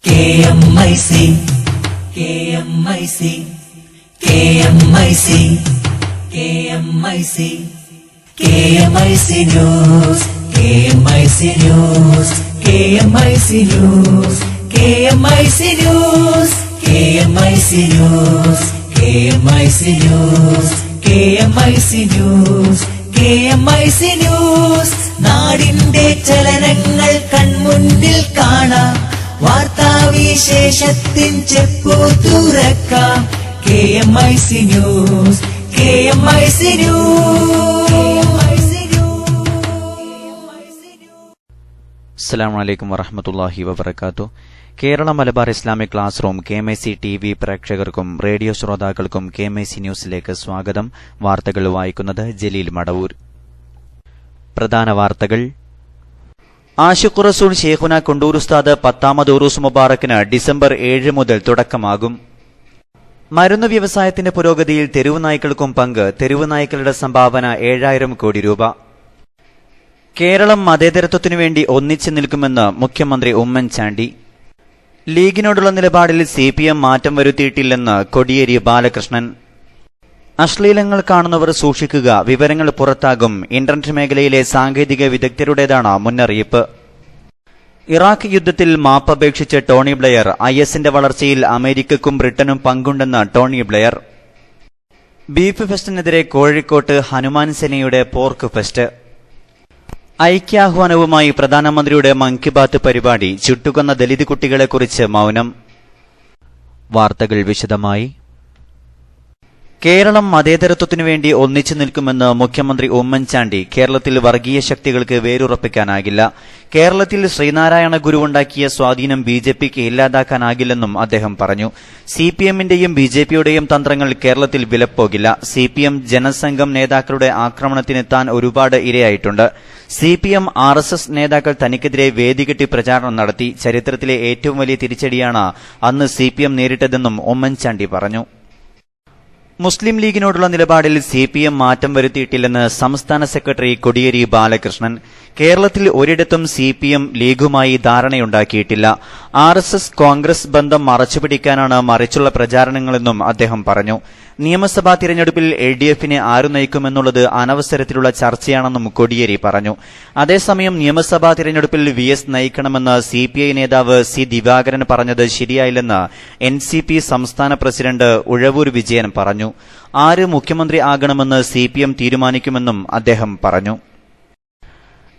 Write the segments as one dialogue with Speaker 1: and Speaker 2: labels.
Speaker 1: KMIC, KMIC, KMIC, KMIC, KMIC News, KMIC News, KMIC News, KMIC News, KMIC News, KMIC News, KMIC News, KMIC News. നാടിന്റെ ചലനങ്ങൾ കൺമുന്നിൽ കാണാം, വാർത്താവിശേഷത്തിൻ ചെപ്പു തുറക്കാം. KMIC News, KMIC News.
Speaker 2: അസ്സലാമു അലൈക്കും വറഹ്മത്തുള്ളാഹി വബറകാതുഹു. Kerala Malabar Islamic class room KMIC TV പ്രേക്ഷകർക്കും റേഡിയോ ശ്രോതാക്കൾക്കും KMIC ന്യൂസിലേക്ക് സ്വാഗതം. വാർത്തകൾ വായിക്കുന്നത് ജലീൽ മടവൂർ. പ്രധാന വാർത്തകൾ. ആശിഖ് റസൂൽ ശൈഖുന കൊണ്ടൂർ ഉസ്താദ് 10ാമത് ഉറൂസ് മുബാറക്കിന് ഡിസംബർ 7 മുതൽ തുടക്കമാകും. മരുന്ന് വ്യവസായത്തിന്റെ പുരോഗതിയിൽ തെരുവ് നായ്ക്കൾക്കും പങ്ക്, തെരുവ് നായ്ക്കളുടെ സംഭാവന 7000 കോടി രൂപ. കേരളം മതേതരത്വത്തിനുവേണ്ടി ഒന്നിച്ചു നിൽക്കുമെന്ന് മുഖ്യമന്ത്രി ഉമ്മൻചാണ്ടി. ലീഗിനോടുള്ള നിലപാടിൽ CPM മാറ്റം വരുത്തിയിട്ടില്ലെന്ന് കോടിയേരി ബാലകൃഷ്ണൻ. അശ്ലീലങ്ങൾ കാണുന്നവർ സൂക്ഷിക്കുക, വിവരങ്ങൾ പുറത്താകും. ഇന്റർനെറ്റ് മേഖലയിലെ സാങ്കേതിക വിദഗ്ധരുടേതാണ് മുന്നറിയിപ്പ്. ഇറാഖ് യുദ്ധത്തിൽ മാപ്പപേക്ഷിച്ച് ടോണി ബ്ലെയർ. ISന്റെ വളർച്ചയിൽ അമേരിക്കയ്ക്കും ബ്രിട്ടനും പങ്കുണ്ടെന്ന് ടോണി ബ്ലെയർ. ബീഫ് ഫെസ്റ്റിനെതിരെ കോഴിക്കോട്ട് ഹനുമാൻ സേനയുടെ പോർക്ക് ഫെസ്റ്റ്. ഐക്യാഹ്വാനവുമായി പ്രധാനമന്ത്രിയുടെ മൻ കി ബാത്ത് പരിപാടി. ചുട്ടുകൊന്ന ദലിത് കുട്ടികളെക്കുറിച്ച് മൌനം. വാർത്തകൾ വിശദമായി. കേരളം മതേതരത്വത്തിനുവേണ്ടി ഒന്നിച്ചു നിൽക്കുമെന്ന് മുഖ്യമന്ത്രി ഉമ്മൻചാണ്ടി. കേരളത്തിൽ വർഗീയ ശക്തികൾക്ക് വേരുറപ്പിക്കാനാകില്ല. കേരളത്തിൽ ശ്രീനാരായണ ഗുരുവുണ്ടാക്കിയ സ്വാധീനം BJPക്ക് ഇല്ലാതാക്കാനാകില്ലെന്നും അദ്ദേഹം പറഞ്ഞു. CPMന്റെയും BJPയുടെയും തന്ത്രങ്ങൾ കേരളത്തിൽ വിലപ്പോകില്ല. CPM ജനസംഘം നേതാക്കളുടെ ആക്രമണത്തിന് താൻ ഒരുപാട് ഇരയായിട്ടുണ്ട്. CPM RSS നേതാക്കൾ തനിക്കെതിരെ വേദികെട്ടി പ്രചാരണം നടത്തി. ചരിത്രത്തിലെ ഏറ്റവും വലിയ തിരിച്ചടിയാണ് അന്ന് CPM നേരിട്ടതെന്നും ഉമ്മൻചാണ്ടി പറഞ്ഞു. മുസ്ലിം ലീഗിനോടുള്ള നിലപാടിൽ CPM മാറ്റം വരുത്തിയിട്ടില്ലെന്ന് സംസ്ഥാന സെക്രട്ടറി കോടിയേരി ബാലകൃഷ്ണൻ. കേരളത്തിൽ ഒരിടത്തും CPM ലീഗുമായി ധാരണയുണ്ടാക്കിയിട്ടില്ല. RSS കോൺഗ്രസ് ബന്ധം മറച്ചുപിടിക്കാനാണ് മറിച്ചുള്ള പ്രചാരണങ്ങളെന്നും അദ്ദേഹം പറഞ്ഞു. നിയമസഭാ തിരഞ്ഞെടുപ്പിൽ LDFനെ ആരു നയിക്കുമെന്നുള്ളത് അനവസരത്തിലുള്ള ചർച്ചയാണെന്നും കോടിയേരി പറഞ്ഞു. അതേസമയം നിയമസഭാ തിരഞ്ഞെടുപ്പിൽ VS നയിക്കണമെന്ന് CPI നേതാവ് C ദിവാകരൻ പറഞ്ഞത് ശരിയായില്ലെന്ന് NCP സംസ്ഥാന പ്രസിഡന്റ് ഉഴവൂർ വിജയൻ പറഞ്ഞു. ആര് മുഖ്യമന്ത്രി ആകണമെന്ന് CPM തീരുമാനിക്കുമെന്നും അദ്ദേഹം പറഞ്ഞു.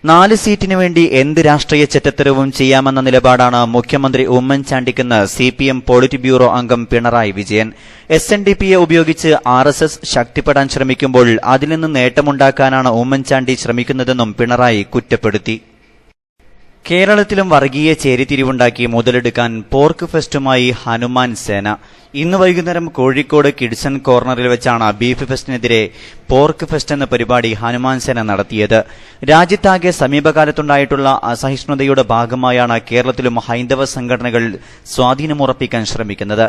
Speaker 2: 4 സീറ്റിനു വേണ്ടി എന്ത് രാഷ്ട്രീയ ചെറ്റത്തരവും ചെയ്യാമെന്ന നിലപാടാണ് മുഖ്യമന്ത്രി ഉമ്മൻചാണ്ടിക്കെന്ന് CPM പോളിറ്റ് ബ്യൂറോ അംഗം പിണറായി വിജയൻ. SNDPയെ ഉപയോഗിച്ച് RSS ശക്തിപ്പെടാൻ ശ്രമിക്കുമ്പോൾ അതിൽ നിന്ന് നേട്ടമുണ്ടാക്കാനാണ് ഉമ്മൻചാണ്ടി ശ്രമിക്കുന്നതെന്നും പിണറായി കുറ്റപ്പെടുത്തി. കേരളത്തിലും വർഗീയ ചേരിതിരിവുണ്ടാക്കി മുതലെടുക്കാൻ പോർക്ക് ഫെസ്റ്റുമായി ഹനുമാൻ സേന. ഇന്ന് വൈകുന്നേരം കോഴിക്കോട് കിഡ്സൺ കോർണറിൽ വെച്ചാണ് ബീഫ് ഫെസ്റ്റിനെതിരെ പോർക്ക് ഫെസ്റ്റ് എന്ന പരിപാടി ഹനുമാൻ സേന നടത്തിയത്. രാജ്യത്താകെ സമീപകാലത്തുണ്ടായിട്ടുള്ള അസഹിഷ്ണുതയുടെ ഭാഗമായാണ് കേരളത്തിലും ഹൈന്ദവ സംഘടനകൾ സ്വാധീനമുറപ്പിക്കാൻ ശ്രമിക്കുന്നത്.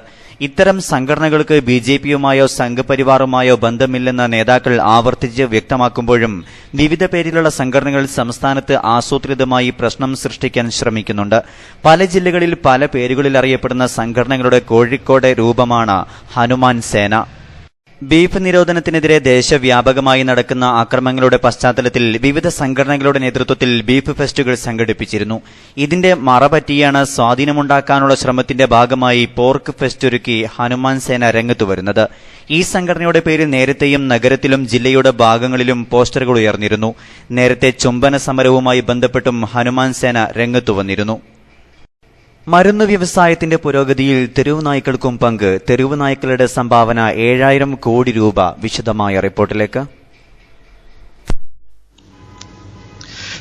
Speaker 2: ഇത്തരം സംഘടനകൾക്ക് BJPയുമായോ സംഘപരിവാറുമായോ ബന്ധമില്ലെന്ന് നേതാക്കൾ ആവർത്തിച്ച് വ്യക്തമാക്കുമ്പോഴും വിവിധ പേരിലുള്ള സംഘടനകൾ സംസ്ഥാനത്ത് ആസൂത്രിതമായി പ്രശ്നം സൃഷ്ടിക്കാൻ ശ്രമിക്കുന്നുണ്ട്. പല ജില്ലകളിൽ പല പേരുകളിൽ അറിയപ്പെടുന്ന സംഘടനകളുടെ കോഴിക്കോട് രൂപമാണ് ഹനുമാൻ സേന. ബീഫ് നിരോധനത്തിനെതിരെ ദേശവ്യാപകമായി നടക്കുന്ന അക്രമങ്ങളുടെ പശ്ചാത്തലത്തിൽ വിവിധ സംഘടനകളുടെ നേതൃത്വത്തിൽ ബീഫ് ഫെസ്റ്റുകൾ സംഘടിപ്പിച്ചിരുന്നു. ഇതിന്റെ മറപറ്റിയാണ് സ്വാധീനമുണ്ടാക്കാനുള്ള ശ്രമത്തിന്റെ ഭാഗമായി പോർക്ക് ഫെസ്റ്റ് ഒരുക്കി ഹനുമാൻ സേന രംഗത്തുവരുന്നത്. ഈ സംഘടനയുടെ പേരിൽ നേരത്തെയും നഗരത്തിലും ജില്ലയുടെ ഭാഗങ്ങളിലും പോസ്റ്ററുകൾ ഉയർന്നിരുന്നു. നേരത്തെ ചുംബന സമരവുമായി ബന്ധപ്പെട്ടും ഹനുമാൻ സേന രംഗത്തുവന്നിരുന്നു. മരുന്ന് വ്യവസായത്തിന്റെ പുരോഗതിയിൽ തെരുവ് നായ്ക്കൾക്കും പങ്ക്, തെരുവ് നായ്ക്കളുടെ സംഭാവന 7000 കോടി രൂപ. വിശദമായ റിപ്പോർട്ടിലേക്ക്.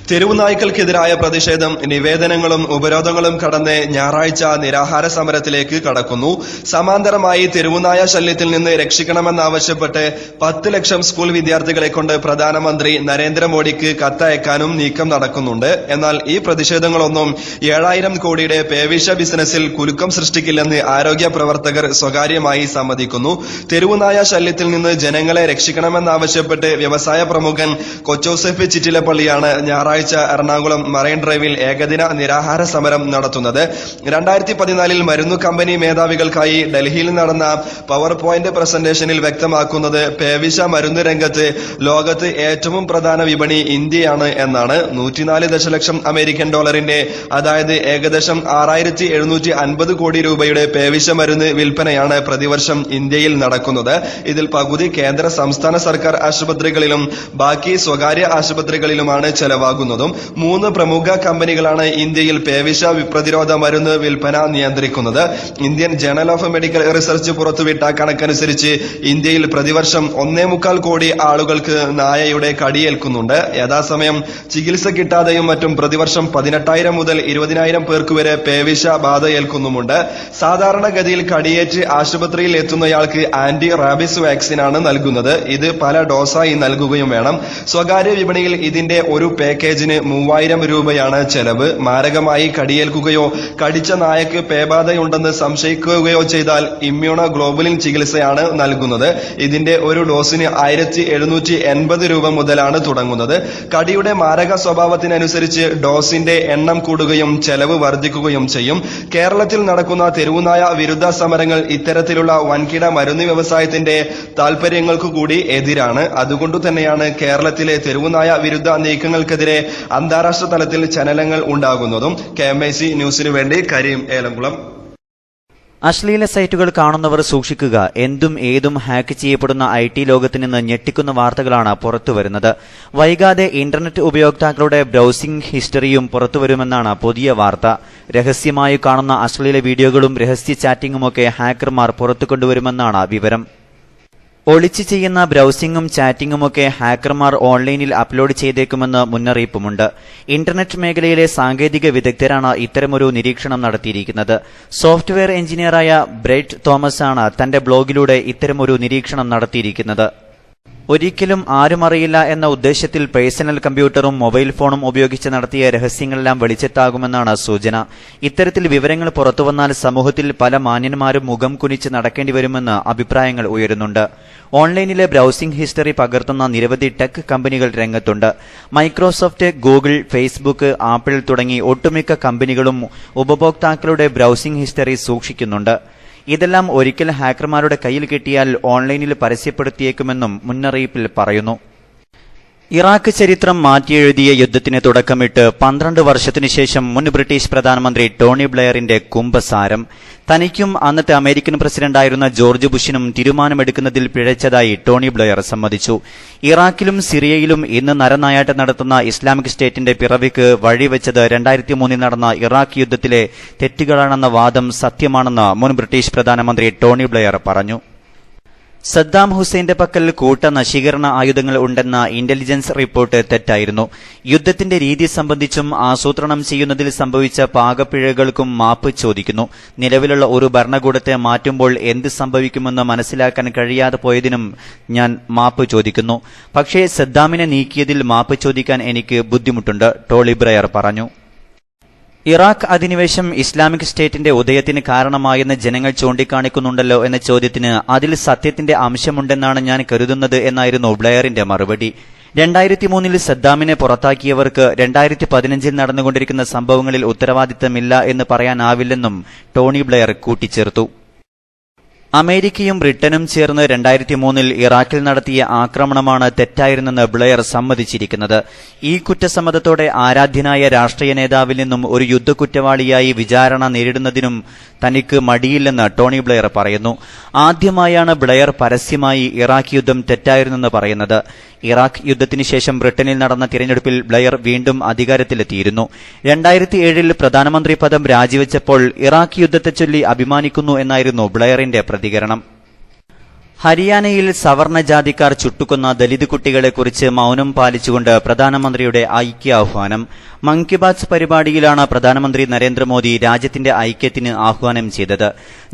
Speaker 3: തെരുവ് നായ്ക്കൾക്കെതിരായ പ്രതിഷേധം നിവേദനങ്ങളും ഉപരോധങ്ങളും കടന്ന് ഞായറാഴ്ച നിരാഹാര സമരത്തിലേക്ക് കടക്കുന്നു. സമാന്തരമായി തെരുവുനായ ശല്യത്തിൽ നിന്ന് രക്ഷിക്കണമെന്നാവശ്യപ്പെട്ട് 10 ലക്ഷം സ്കൂൾ വിദ്യാർത്ഥികളെ കൊണ്ട് പ്രധാനമന്ത്രി നരേന്ദ്രമോദിക്ക് കത്തയക്കാനും നീക്കം നടക്കുന്നുണ്ട്. എന്നാൽ ഈ പ്രതിഷേധങ്ങളൊന്നും 7000 കോടിയുടെ പേവിഷ ബിസിനസിൽ കുലുക്കം സൃഷ്ടിക്കില്ലെന്ന് ആരോഗ്യ പ്രവർത്തകർ സ്വകാര്യമായി സമ്മതിക്കുന്നു. തെരുവുനായ ശല്യത്തിൽ നിന്ന് ജനങ്ങളെ രക്ഷിക്കണമെന്നാവശ്യപ്പെട്ട് വ്യവസായ പ്രമുഖൻ കൊച്ചോസെഫ് ചിറ്റിലപ്പള്ളിയാണ് ഞായറാഴ്ച ഞായറാഴ്ച എറണാകുളം മറൈൻ ഡ്രൈവിൽ ഏകദിന നിരാഹാര സമരം നടത്തുന്നത്. 2014 മരുന്നു കമ്പനി മേധാവികൾക്കായി ഡൽഹിയിൽ നടന്ന പവർ പോയിന്റ് പ്രസന്റേഷനിൽ വ്യക്തമാക്കുന്നത് പേവിഷ മരുന്ന് രംഗത്ത് ലോകത്ത് ഏറ്റവും പ്രധാന വിപണി ഇന്ത്യയാണ് എന്നാണ്. 104 ദശലക്ഷം അമേരിക്കൻ ഡോളറിന്റെ, അതായത് ഏകദേശം 6750 കോടി രൂപയുടെ പേവിഷ മരുന്ന് വിൽപ്പനയാണ് പ്രതിവർഷം ഇന്ത്യയിൽ നടക്കുന്നത്. ഇതിൽ പകുതി കേന്ദ്ര സംസ്ഥാന സർക്കാർ ആശുപത്രികളിലും ബാക്കി സ്വകാര്യ ആശുപത്രികളിലുമാണ് ചെലവാകുന്നതും. 3 പ്രമുഖ കമ്പനികളാണ് ഇന്ത്യയിൽ പേവിഷ പ്രതിരോധ മരുന്ന് വിൽപ്പന നിയന്ത്രിക്കുന്നത്. Indian journal of medical research പുറത്തുവിട്ട കണക്കനുസരിച്ച് ഇന്ത്യയിൽ പ്രതിവർഷം 1.25 കോടി ആളുകൾക്ക് നായയുടെ കടിയേൽക്കുന്നുണ്ട്. യഥാസമയം ചികിത്സ കിട്ടാതെയും മറ്റും പ്രതിവർഷം 18,000 മുതൽ 20,000 പേർക്ക് വരെ പേവിഷ ബാധ ഏൽക്കുന്നുമുണ്ട്. സാധാരണഗതിയിൽ കടിയേറ്റ് ആശുപത്രിയിൽ എത്തുന്നയാൾക്ക് ആന്റി റാബിസ് വാക്സിനാണ് നൽകുന്നത്. ഇത് പല ഡോസായി നൽകുകയും വേണം. സ്വകാര്യ വിപണിയിൽ ഇതിന്റെ ഒരു പാക്കേജിന് 3000 രൂപയാണ് ചെലവ്. മാരകമായി കടിയേൽക്കുകയോ കടിച്ച നായക്ക് പേബാധയുണ്ടെന്ന് സംശയിക്കുകയോ ചെയ്താൽ ഇമ്മ്യൂണോ ഗ്ലോബുലിൻ ചികിത്സയാണ് നൽകുന്നത്. ഇതിന്റെ ഒരു ഡോസിന് 1780 രൂപ മുതലാണ് തുടങ്ങുന്നത്. കടിയുടെ മാരക സ്വഭാവത്തിനനുസരിച്ച് ഡോസിന്റെ എണ്ണം കൂടുകയും ചെലവ് വർദ്ധിക്കുകയും ചെയ്യും. കേരളത്തിൽ നടക്കുന്ന തെരുവുനായ വിരുദ്ധ സമരങ്ങൾ ഇത്തരത്തിലുള്ള വൻകിട മരുന്ന് വ്യവസായത്തിന്റെ താൽപര്യങ്ങൾക്കു കൂടി എതിരാണ്. അതുകൊണ്ടു തന്നെയാണ് കേരളത്തിലെ തെരുവുനായ വിരുദ്ധ നീക്കങ്ങൾക്കെതിരെ അന്താരാഷ്ട്ര തലത്തിൽ ചലനങ്ങൾ ഉണ്ടാകുന്നതും. KMIC ന്യൂസിനു വേണ്ടി കരീം ഏലംകുളം.
Speaker 2: അശ്ലീല സൈറ്റുകൾ കാണുന്നവർ സൂക്ഷിക്കുക. എന്തും ഏതും ഹാക്ക് ചെയ്യപ്പെടുന്ന IT ലോകത്ത് നിന്ന് ഞെട്ടിക്കുന്ന വാർത്തകളാണ് പുറത്തുവരുന്നത്. വൈകാതെ ഇന്റർനെറ്റ് ഉപയോക്താക്കളുടെ ബ്രൌസിംഗ് ഹിസ്റ്ററിയും പുറത്തുവരുമെന്നാണ് പുതിയ വാർത്ത. രഹസ്യമായി കാണുന്ന അശ്ലീല വീഡിയോകളും രഹസ്യ ചാറ്റിംഗുമൊക്കെ ഹാക്കർമാർ പുറത്തുകൊണ്ടുവരുമെന്നാണ് വിവരം. ഒളിച്ചു ചെയ്യുന്ന ബ്രൌസിംഗും ചാറ്റിംഗുമൊക്കെ ഹാക്കർമാർ ഓൺലൈനിൽ അപ്ലോഡ് ചെയ്തേക്കുമെന്ന് മുന്നറിയിപ്പുമുണ്ട്. ഇന്റർനെറ്റ് മേഖലയിലെ സാങ്കേതിക വിദഗ്ധരാണ് ഇത്തരമൊരു നിരീക്ഷണം നടത്തിയിരിക്കുന്നത്. സോഫ്റ്റ്വെയർ എഞ്ചിനീയറായ ബ്രൈറ്റ് തോമസ് ആണ് തന്റെ ബ്ലോഗിലൂടെ ഇത്തരമൊരു നിരീക്ഷണം നടത്തിയിരിക്കുന്നത്. ഒരിക്കലും ആരും അറിയില്ല എന്ന ഉദ്ദേശത്തിൽ പേഴ്സണൽ കമ്പ്യൂട്ടറും മൊബൈൽ ഫോണും ഉപയോഗിച്ച് നടത്തിയ രഹസ്യങ്ങളെല്ലാം വെളിച്ചത്താകുമെന്നാണ് സൂചന. ഇത്തരത്തിൽ വിവരങ്ങൾ പുറത്തുവന്നാൽ സമൂഹത്തിൽ പല മാന്യന്മാരും മുഖം കുനിച്ച് നടക്കേണ്ടി വരുമെന്ന് അഭിപ്രായങ്ങൾ ഉയരുന്നുണ്ട്. ഓൺലൈനിലെ ബ്രൌസിംഗ് ഹിസ്റ്ററി പകർത്തുന്ന നിരവധി ടെക് കമ്പനികൾ രംഗത്തുണ്ട്. മൈക്രോസോഫ്റ്റ്, ഗൂഗിൾ, ഫേസ്ബുക്ക്, ആപ്പിൾ തുടങ്ങി ഒട്ടുമിക്ക കമ്പനികളും ഉപഭോക്താക്കളുടെ ബ്രൌസിംഗ് ഹിസ്റ്ററി സൂക്ഷിക്കുന്നുണ്ട്. ഇതെല്ലാം ഒരിക്കൽ ഹാക്കർമാരുടെ കയ്യിൽ കിട്ടിയാൽ ഓൺലൈനിൽ പരസ്യപ്പെടുത്തിയേക്കുമെന്നും മുന്നറിയിപ്പിൽ പറയുന്നു. ഇറാഖ് ചരിത്രം മാറ്റിയെഴുതിയ യുദ്ധത്തിന് തുടക്കമിട്ട് 12 വർഷത്തിനുശേഷം മുൻ ബ്രിട്ടീഷ് പ്രധാനമന്ത്രി ടോണി ബ്ലെയറിന്റെ കുംഭസാരം. തനിക്കും അന്നത്തെ അമേരിക്കൻ പ്രസിഡന്റായിരുന്ന ജോർജ് ബുഷിനും തീരുമാനമെടുക്കുന്നതിൽ പിഴച്ചതായി ടോണി ബ്ലെയർ സമ്മതിച്ചു. ഇറാഖിലും സിറിയയിലും ഇന്ന് നരനായാട്ടം നടത്തുന്ന ഇസ്ലാമിക് സ്റ്റേറ്റിന്റെ പിറവിക്ക് വഴിവെച്ചത് 2003 നടന്ന ഇറാഖ് യുദ്ധത്തിലെ തെറ്റുകളാണെന്ന വാദം സത്യമാണെന്ന് മുൻ ബ്രിട്ടീഷ് പ്രധാനമന്ത്രി ടോണി ബ്ലെയർ പറഞ്ഞു. സദ്ദാം ഹുസൈന്റെ പക്കൽ കൂട്ട നശീകരണ ആയുധങ്ങൾ ഉണ്ടെന്ന ഇന്റലിജൻസ് റിപ്പോർട്ട് തെറ്റായിരുന്നു. യുദ്ധത്തിന്റെ രീതി സംബന്ധിച്ചും ആസൂത്രണം ചെയ്യുന്നതിൽ സംഭവിച്ച പാകപ്പിഴകൾക്കും മാപ്പ് ചോദിക്കുന്നു. നിലവിലുള്ള ഒരു ഭരണകൂടത്തെ മാറ്റുമ്പോൾ എന്ത് സംഭവിക്കുമെന്ന് മനസ്സിലാക്കാൻ കഴിയാതെ പോയതിനും ഞാൻ മാപ്പ് ചോദിക്കുന്നു. പക്ഷേ സദ്ദാമിനെ നീക്കിയതിൽ മാപ്പ് ചോദിക്കാൻ എനിക്ക് ബുദ്ധിമുട്ടുണ്ട്, ടോണി ബ്ലെയർ പറഞ്ഞു. ഇറാഖ് അധിനിവേശം ഇസ്ലാമിക് സ്റ്റേറ്റിന്റെ ഉദയത്തിന് കാരണമായെന്ന് ജനങ്ങൾ ചൂണ്ടിക്കാണിക്കുന്നുണ്ടല്ലോ എന്ന ചോദ്യത്തിന് അതിൽ സത്യത്തിന്റെ അംശമുണ്ടെന്നാണ് ഞാൻ കരുതുന്നത് എന്നായിരുന്നു ബ്ലെയറിന്റെ മറുപടി. 2003 സദ്ദാമിനെ പുറത്താക്കിയവർക്ക് 2015 നടന്നുകൊണ്ടിരിക്കുന്ന സംഭവങ്ങളിൽ ഉത്തരവാദിത്തമില്ല എന്ന് പറയാനാവില്ലെന്നും ടോണി ബ്ലെയർ കൂട്ടിച്ചേർത്തു. അമേരിക്കയും ബ്രിട്ടനും ചേർന്ന് 2003 ഇറാഖിൽ നടത്തിയ ആക്രമണമാണ് തെറ്റായിരുന്നെന്ന് ബ്ലെയർ സമ്മതിച്ചിരിക്കുന്നത്. ഈ കുറ്റസമ്മതത്തോടെ ആരാധ്യനായ രാഷ്ട്രീയ നേതാവിൽ നിന്നും ഒരു യുദ്ധക്കുറ്റവാളിയായി വിചാരണ നേരിടുന്നതിനും തനിക്ക് മടിയില്ലെന്ന് ടോണി ബ്ലെയർ പറയുന്നു. ആദ്യമായാണ് ബ്ലെയർ പരസ്യമായി ഇറാഖ് യുദ്ധം തെറ്റായിരുന്നെന്ന് പറയുന്നത്. ഇറാഖ് യുദ്ധത്തിന് ശേഷം ബ്രിട്ടനിൽ നടന്ന തിരഞ്ഞെടുപ്പിൽ ബ്ലെയർ വീണ്ടും അധികാരത്തിലെത്തിയിരുന്നു. 2007 പ്രധാനമന്ത്രി പദം രാജിവെച്ചപ്പോൾ ഇറാഖ് യുദ്ധത്തെച്ചൊല്ലി അഭിമാനിക്കുന്നു എന്നായിരുന്നു ബ്ലെയറിന്റെ പ്രതികരണം. ഹരിയാനയിൽ സവർണജാതിക്കാർ ചുട്ടുകൊന്ന ദലിത് കുട്ടികളെക്കുറിച്ച് മൌനം പാലിച്ചുകൊണ്ട് പ്രധാനമന്ത്രിയുടെ ഐക്യാഹ്വാനം. മൻ കി ബാത് പരിപാടിയിലാണ് പ്രധാനമന്ത്രി നരേന്ദ്രമോദി രാജ്യത്തിന്റെ ഐക്യത്തിന് ആഹ്വാനം ചെയ്തത്.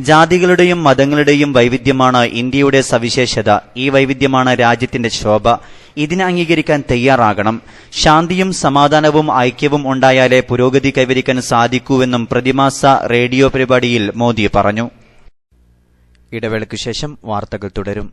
Speaker 2: ജാതികളുടെയും മതങ്ങളുടെയും വൈവിധ്യമാണ് ഇന്ത്യയുടെ സവിശേഷത. ഈ വൈവിധ്യമാണ് രാജ്യത്തിന്റെ ശോഭ. ഇതിനെ അംഗീകരിക്കാൻ തയ്യാറാകണം. ശാന്തിയും സമാധാനവും ഐക്യവും ഉണ്ടായാലേ പുരോഗതി കൈവരിക്കാൻ സാധിക്കൂവെന്നും പ്രതിമാസ റേഡിയോ പരിപാടിയിൽ മോദി പറഞ്ഞു. ഇടവേളയ്ക്കു ശേഷം വാർത്തകൾ തുടരും.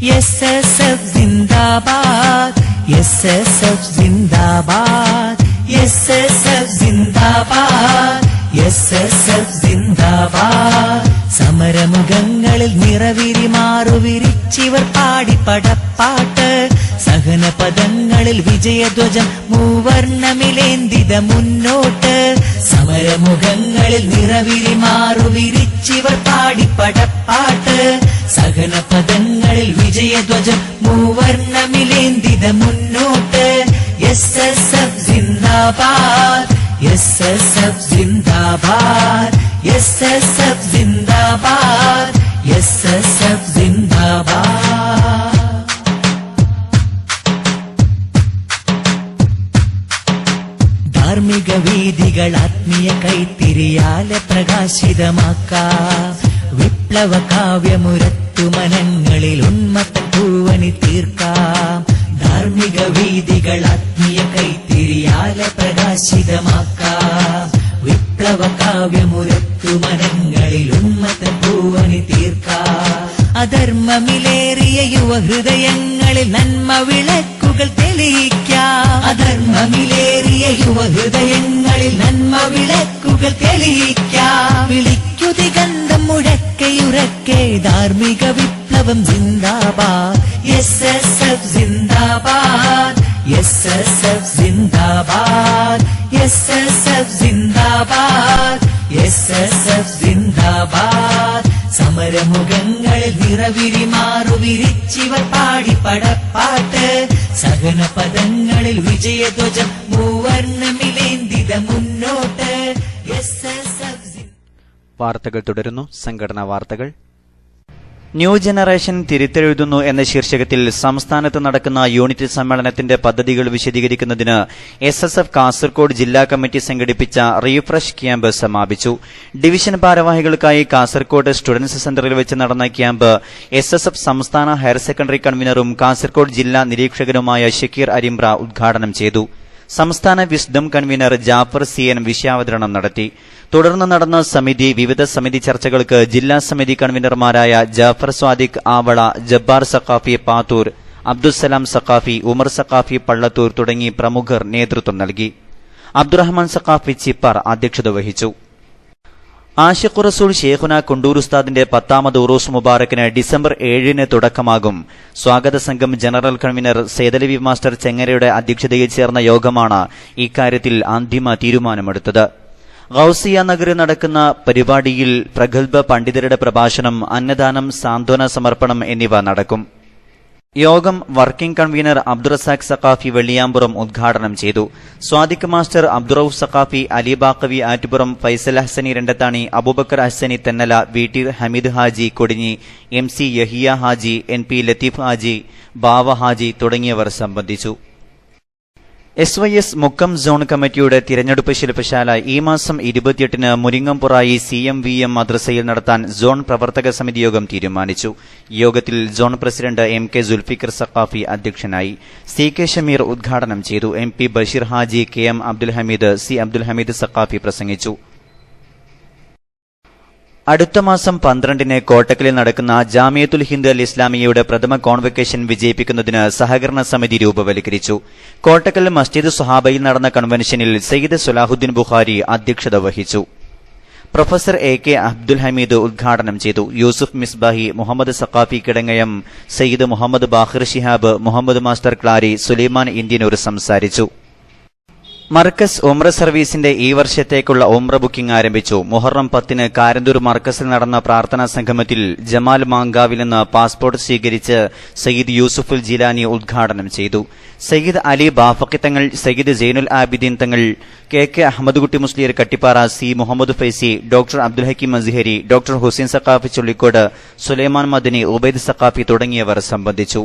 Speaker 1: SSF Zindabad, SSF Zindabad, SSF Zindabad, SSF Zindabad. സമരമുഖങ്ങളിൽ നിറവിരി മാറുവിരിച്ചിവർ പാടിപ്പടപ്പാട്ട്, സഹനപദങ്ങളിൽ വിജയധ്വജം മൂവർണ്ണമിലേന്തിത മുന്നോട്ട്. സമരമുഖങ്ങളിൽ നിറവിരി മാറുവിരിച്ചിവർ പാടിപ്പടപ്പാട്ട്, സഹനപദങ്ങളിൽ വിജയധ്വജം മൂവർണ്ണമിലേന്തിത മുന്നോട്ട്. SSF Zindabad, SSF Zindabad, SSF Zindabad, SSF Zindabad. ധാർമ്മിക വീതികൾ ആത്മീയ കൈത്തിരിയാലെ പ്രകാശിതമാക്കാം. വിപ്ലവ കാവ്യമുരത്തു മനങ്ങളിൽ ഉന്മത്തം പൂവനി തീർക്കാം. ധാർമ്മിക വീതികൾ ആത്മീയ കൈത്തിരിയാലെ പ്രകാശിതമാക്കാം. വിപ്ലവ കാവ്യമുരത്തു മനങ്ങളിൽ ഉന്മത്തം പൂവനി തീർക്കാം. അധർമ്മമിലേറിയ യുവഹൃദയങ്ങളിൽ നന്മ വിളക്കുകൾ തെളിയിക്കാം. അധർമ്മമിലേറിയ യുവഹൃദയങ്ങളിൽ നന്മ വിളക്കുകൾ തെളിയിക്കാം. വിളിക്കുതിഗന്ധം മുഴക്കയുറക്കെ ധാർമ്മിക വിപ്ലവം സിന്ദാബാദ്. SSF Zindabad, SSF Zindabad, SSF Zindabad, SSF Zindabad. സമരമുഖങ്ങളിൽ നിറവിരി മാറുവിരിച്ചിവർ പാടിപ്പടപ്പാട്ട്, സഹനപദങ്ങളിൽ വിജയധ്വജം മൂവർണ്ണമിലേന്തിത മുന്നോട്ട്. SSF
Speaker 2: വാർത്തകൾ തുടരുന്നു. സംഘടനാ വാർത്തകൾ. ന്യൂ ജനറേഷൻ തിരുത്തെഴുതുന്നു എന്ന ശീർഷകത്തിൽ സംസ്ഥാനത്ത് നടക്കുന്ന യൂണിറ്റ് സമ്മേളനത്തിന്റെ പദ്ധതികൾ വിശദീകരിക്കുന്നതിന് SSF കാസർകോട് ജില്ലാ കമ്മിറ്റി സംഘടിപ്പിച്ച റീഫ്രഷ് ക്യാമ്പ് സമാപിച്ചു. ഡിവിഷൻ ഭാരവാഹികൾക്കായി കാസർകോട് സ്റ്റുഡൻസ് സെന്ററിൽ വെച്ച് നടന്ന ക്യാമ്പ് SSF സംസ്ഥാന ഹയർ സെക്കൻഡറി കൺവീനറും കാസർകോട് ജില്ലാ നിരീക്ഷകനുമായ ഷക്കീർ അരിമ്പ്ര ഉദ്ഘാടനം ചെയ്തു. സംസ്ഥാന വിസ്ഡം കൺവീനർ ജാഫർ CN വിഷയാവതരണം നടത്തി. തുടർന്ന് നടന്ന വിവിധ സമിതി ചർച്ചകൾക്ക് ജില്ലാ സമിതി കൺവീനർമാരായ ജാഫർ സ്വാദിഖ് ആവള, ജബ്ബാർ സഖാഫി പാത്തൂർ, അബ്ദുസലാം സഖാഫി, ഉമർ സഖാഫി പള്ളത്തൂർ തുടങ്ങി പ്രമുഖർ നേതൃത്വം നൽകി. അബ്ദുറഹ്മാൻ സഖാഫി ചിപ്പാർ അധ്യക്ഷത വഹിച്ചു. ആഷിഖ് റസൂൽ ഷേഖുന കൊണ്ടൂർ ഉസ്താദിന്റെ 10ാമത് ഉറൂസ് മുബാറക്കിന് ഡിസംബർ 7-ന് തുടക്കമാകും. സ്വാഗത സംഘം ജനറൽ കൺവീനർ സൈദലവി മാസ്റ്റർ ചെങ്ങരയുടെ അധ്യക്ഷതയിൽ ചേർന്ന യോഗമാണ് ഇക്കാര്യത്തിൽ അന്തിമ തീരുമാനമെടുത്തത്. ഗൌസിയ നഗറിൽ നടക്കുന്ന പരിപാടിയിൽ പ്രഗത്ഭ പണ്ഡിതരുടെ പ്രഭാഷണം, അന്നദാനം, സാന്ത്വന സമർപ്പണം എന്നിവ നടക്കും. യോഗം വർക്കിംഗ് കൺവീനർ അബ്ദുറസാഖ് സഖാഫി വെള്ളിയാമ്പുറം ഉദ്ഘാടനം ചെയ്തു. സ്വാദിഖ് മാസ്റ്റർ, അബ്ദുറൌഫ് സഖാഫി, അലി ബാക്കവി ആറ്റുപുറം, ഫൈസൽ ഹസനി രണ്ടത്താണി, അബൂബക്കർ ഹസനി തെന്നല, വീട്ടിൽ ഹമീദ് ഹാജി കൊടിഞ്ഞി, MC യഹിയ ഹാജി, NP ലത്തീഫ് ഹാജി, ബാവ ഹാജി തുടങ്ങിയവർ സംബന്ധിച്ചു. SYS മുക്കം സോൺ കമ്മിറ്റിയുടെ തിരഞ്ഞെടുപ്പ് ശില്പശാല ഈ മാസം 28-ന് മുരിങ്ങംപുറായി CMVM മദ്രസയിൽ നടത്താൻ സോൺ പ്രവർത്തക സമിതി യോഗം തീരുമാനിച്ചു. യോഗത്തിൽ zone president MK Sulfikar Saqafi അധ്യക്ഷനായി. CK ഷമീർ ഉദ്ഘാടനം ചെയ്തു. MP Basheer Haji, KM Abdul Hameed, C Abdul Hameed Saqafi പ്രസംഗിച്ചു. അടുത്ത മാസം 12-ന് കോട്ടക്കലിൽ നടക്കുന്ന ജാമിയത്തുൽ ഹിന്ദ് അൽ ഇസ്ലാമിയയുടെ പ്രഥമ കോൺവെക്കേഷൻ വിജയിപ്പിക്കുന്നതിന് സഹകരണ സമിതി രൂപവൽക്കരിച്ചു. കോട്ടക്കൽ മസ്ജിദ് സുഹാബയിൽ നടന്ന കൺവെൻഷനിൽ സയ്യിദ് സലാഹുദ്ദീൻ ബുഖാരി അധ്യക്ഷത വഹിച്ചു. പ്രൊഫസർ AK അബ്ദുൽ ഹമീദ് ഉദ്ഘാടനം ചെയ്തു. യൂസുഫ് മിസ്ബാഹി, മുഹമ്മദ് സഖാഫി കിടങ്ങയം, സയ്യിദ് മുഹമ്മദ് ബാഹിർ ശിഹാബ്, മുഹമ്മദ് മാസ്റ്റർ ക്ലാരി, സുലൈമാൻ ഇന്ത്യനൂർ സംസാരിച്ചു. മർക്കസ് ഉംറ സർവീസിന്റെ ഈ വർഷത്തേക്കുള്ള ഉംറ ബുക്കിംഗ് ആരംഭിച്ചു. മുഹറം 10-ന് കാരന്തൂർ മർക്കസിൽ നടന്ന പ്രാർത്ഥനാ സംഗമത്തിൽ ജമാൽ മാങ്കാവിൽ നിന്ന് പാസ്പോർട്ട് സ്വീകരിച്ച് സയ്യിദ് യൂസുഫുൽ ജിലാനി ഉദ്ഘാടനം ചെയ്തു. സയ്യിദ് അലി ബാഫക്കി തങ്ങൾ, സയ്യിദ് സൈനുൽ ആബിദീൻ തങ്ങൾ, KK Ahammed Kutty Musliyar Kattippara, C Muhammad Faizy, doctor Abdul Hakeem Azhari, doctor Hussain Saqafi Chullikode, Sulaiman Madani, Ubaid Saqafi തുടങ്ങിയവർ സംബന്ധിച്ചു.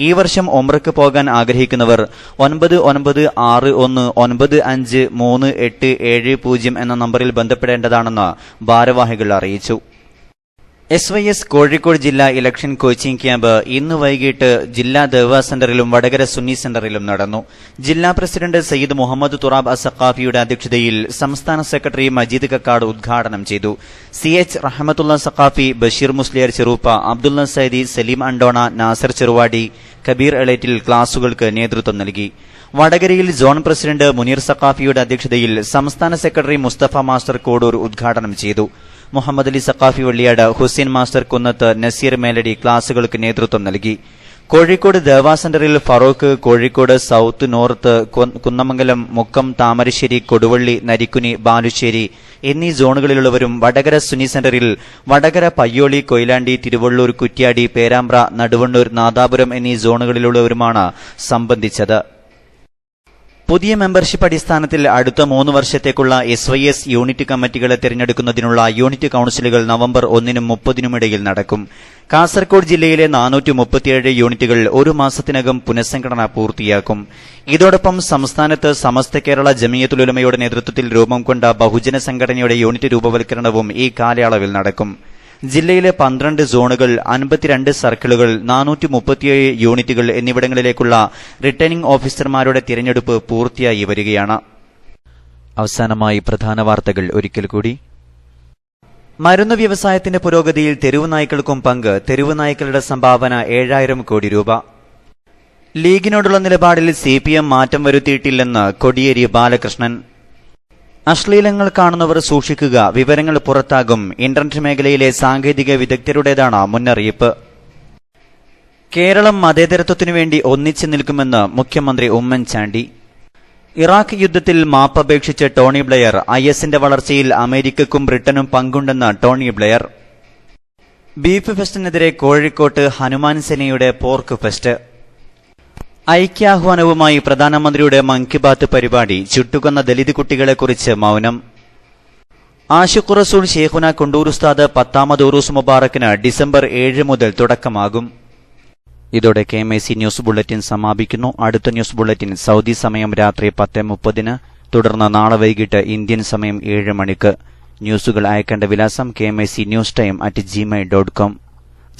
Speaker 2: ഈ വർഷം ഉംറയ്ക്ക് പോകാൻ ആഗ്രഹിക്കുന്നവർ 9961953870 എന്ന നമ്പറിൽ ബന്ധപ്പെടേണ്ടതാണെന്ന് ഭാരവാഹികൾ അറിയിച്ചു. SYS കോഴിക്കോട് ജില്ലാ ഇലക്ഷൻ കോച്ചിംഗ് ക്യാമ്പ് ഇന്ന് വൈകിട്ട് ജില്ലാ ദേവാ സെന്ററിലും വടകര സുന്നി സെന്ററിലും നടന്നു. ജില്ലാ പ്രസിഡന്റ് സയ്യിദ് മുഹമ്മദ് തുറാബ് അസഖാഫിയുടെ അധ്യക്ഷതയിൽ സംസ്ഥാന സെക്രട്ടറി മജീദ് കക്കാട് ഉദ്ഘാടനം ചെയ്തു. CH റഹ്മത്തുള്ള സഖാഫി, ബഷീർ മുസ്ലിയാർ ചെറുപ്പ, അബ്ദുള്ള സൈദി, സലീം അണ്ടോണ, നാസർ ചെറുവാടി, കബീർ എളേറ്റിൽ ക്ലാസുകൾക്ക് നേതൃത്വം നൽകി. വടകരയിൽ സോൺ പ്രസിഡന്റ് മുനീർ സഖാഫിയുടെ അധ്യക്ഷതയിൽ സംസ്ഥാന സെക്രട്ടറി മുസ്തഫ മാസ്റ്റർ കോഡൂർ ഉദ്ഘാടനം ചെയ്തു. മുഹമ്മദ് അലി സഖാഫി വെള്ളിയാട്, ഹുസൈൻ മാസ്റ്റർ കുന്നത്ത്, നസീർ മേലടി ക്ലാസുകൾക്ക് നേതൃത്വം നൽകി. കോഴിക്കോട് ദേവാ സെന്ററിൽ ഫറൂഖ്, കോഴിക്കോട് സൌത്ത്, നോർത്ത്, കുന്നമംഗലം, മുക്കം, താമരശ്ശേരി, കൊടുവള്ളി, നരിക്കുനി, ബാലുശ്ശേരി എന്നീ സോണുകളിലുള്ളവരും വടകര സുന്നി സെന്ററിൽ വടകര, പയ്യോളി, കൊയിലാണ്ടി, തിരുവള്ളൂർ, കുറ്റ്യാടി, പേരാമ്പ്ര, നടുവണ്ണൂർ, നാദാപുരം എന്നീ സോണുകളിലുള്ളവരുമാണ് സംബന്ധിച്ചത്. പുതിയ മെമ്പർഷിപ്പ് അടിസ്ഥാനത്തിൽ അടുത്ത 3 വർഷത്തേക്കുള്ള SYS യൂണിറ്റ് കമ്മിറ്റികളെ തിരഞ്ഞെടുക്കുന്നതിനുള്ള യൂണിറ്റ് കൌൺസിലുകൾ നവംബർ 1-നും 30-നും ഇടയിൽ നടക്കും. കാസർകോട് ജില്ലയിലെ 437 യൂണിറ്റുകൾ 1 മാസത്തിനകം പുനഃസംഘടന പൂർത്തിയാക്കും. ഇതോടൊപ്പം സംസ്ഥാനത്ത് സമസ്ത കേരള ജമിയത്തുൽ ഉലമയുടെ നേതൃത്വത്തിൽ രൂപം കൊണ്ട ബഹുജന സംഘടനയുടെ യൂണിറ്റ് രൂപവൽക്കരണവും ഈ കാലയളവിൽ നടക്കും. ജില്ലയിലെ 12 സോണുകൾ, 52 സർക്കിളുകൾ, 437 യൂണിറ്റുകൾ എന്നിവിടങ്ങളിലേക്കുള്ള റിട്ടേണിംഗ് ഓഫീസർമാരുടെ തിരഞ്ഞെടുപ്പ് പൂർത്തിയായി വരികയാണ്. അവസാനമായി പ്രധാന വാർത്തകൾ ഒരിക്കൽ കൂടി. മരുന്ന് വ്യവസായത്തിന്റെ പുരോഗതിയിൽ തെരുവ് നായ്ക്കൾക്കും പങ്ക്, തെരുവ് നായ്ക്കളുടെ സംഭാവന 7000 കോടി രൂപ. ലീഗിനോടുള്ള നിലപാടിൽ CPM മാറ്റം വരുത്തിയിട്ടില്ലെന്ന് കോടിയേരി ബാലകൃഷ്ണൻ. അശ്ലീലങ്ങൾ കാണുന്നവർ സൂക്ഷിക്കുക, വിവരങ്ങൾ പുറത്താകും. ഇന്റർനെറ്റ് മേഖലയിലെ സാങ്കേതിക വിദഗ്ധരുടേതാണ് മുന്നറിയിപ്പ്. കേരളം മതേതരത്വത്തിനുവേണ്ടി ഒന്നിച്ചു നിൽക്കുമെന്ന് മുഖ്യമന്ത്രി ഉമ്മൻചാണ്ടി. ഇറാഖ് യുദ്ധത്തിൽ മാപ്പപേക്ഷിച്ച് ടോണി ബ്ലെയർ. ISന്റെ വളർച്ചയിൽ അമേരിക്കയ്ക്കും ബ്രിട്ടനും പങ്കുണ്ടെന്ന് ടോണി ബ്ലെയർ. ബീഫ് ഫെസ്റ്റിനെതിരെ കോഴിക്കോട്ട് ഹനുമാൻ സേനയുടെ പോർക്ക് ഫെസ്റ്റ്. ഐക്യാഹ്വാനവുമായി പ്രധാനമന്ത്രിയുടെ മൻ കി ബാത്ത് പരിപാടി. ചുട്ടുകൊന്ന ദലിത് കുട്ടികളെക്കുറിച്ച് മൌനം. ആശിഖ് റസൂൽ ഷേഖുന കൊണ്ടൂർ ഉസ്താദ് 10ാമത് ഉറൂസ് മുബാറക്കിന് ഡിസംബർ 7 മുതൽ തുടക്കമാകും. ഇതോടെ KMAC ന്യൂസ് ബുള്ളറ്റിൻ സമാപിക്കുന്നു. അടുത്ത ന്യൂസ് ബുള്ളറ്റിൻ സൌദി സമയം രാത്രി 10:30, തുടർന്ന് നാളെ വൈകിട്ട് ഇന്ത്യൻ സമയം 7 മണിക്ക്. ന്യൂസുകൾ അയക്കേണ്ട വിലാസം KMAC newstime@gmail.com.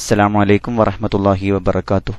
Speaker 2: അസ്സലാമു അലൈക്കും വറഹ്മത്തുള്ളാഹി വബറകാതുഹു.